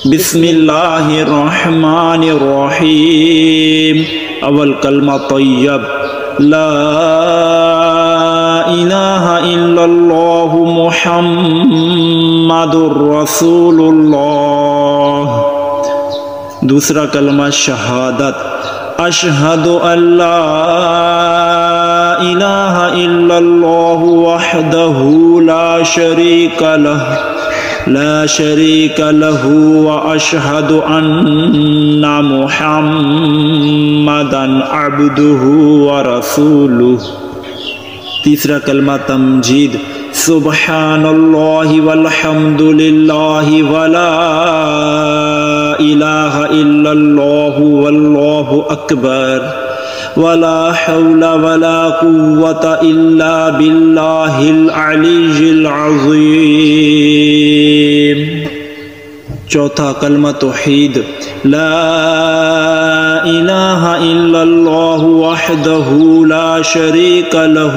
بسم اللہ الرحمن الرحیم. اول کلمہ طیب لا الہ الا اللہ محمد رسول اللہ. دوسرا کلمہ شہادت اشہد ان لا الہ الا اللہ وحدہ لا شریک لہ واشہد ان محمدا عبدہ ورسولہ. تیسرا کلمہ تمجید سبحان اللہ والحمد للہ ولا الہ الا اللہ واللہ اکبر ولا حول ولا قوة الا باللہ العلی العظیم. چوتھا کلمہ توحید لا الہ الا اللہ وحدہ لا شریک لہ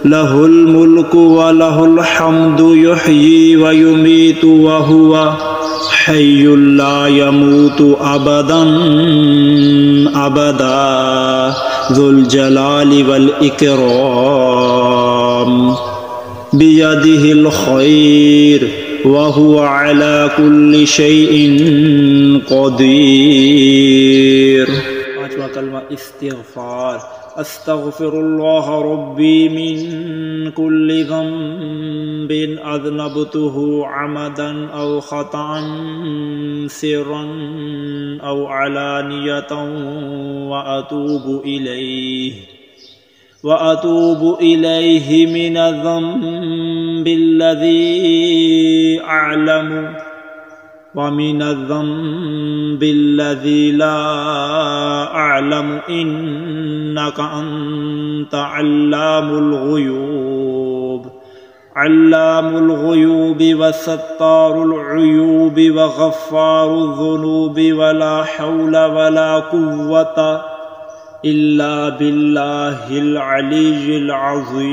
لہ الملک ولہ الحمد یحیی ویمیت وہو حی لا یموت ابدا ذو الجلال والاکرام بیدہ الخیر وہو علی کل شیء قدیر. پانچواں کلمہ استغفار استغفر اللہ ربی من کل ذنب اذنبتہ عمدا او خطأ سرا او علانیۃ وأتوب إليه من الذنب الذي أعلم ومن الذنب الذي لا أعلم إنك أنت علام الغيوب وستار العيوب وغفار الذنوب ولا حول ولا قوة الا باللہ العلی العظیم.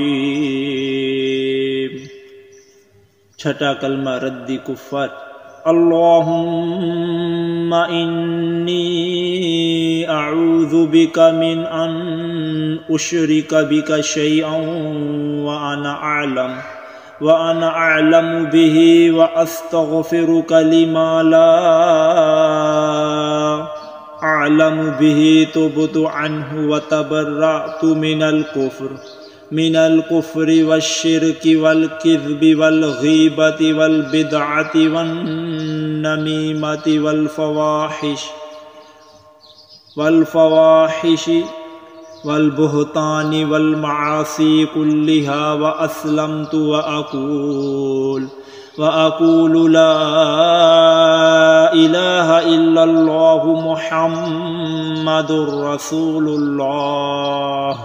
چھٹا کلمہ رد کفر اللہم انی اعوذ بک من ان اشرک بک شیئا وانا اعلم به واستغفرک لما لا اعلم به تبت عنه وتبرأت من الكفر والشرك والكذب والغيبة والبدعة والنميمة والفواحش والبهتان والمعاصي كلها وأسلمت وأقول لا الہ الا اللہ محمد رسول اللہ.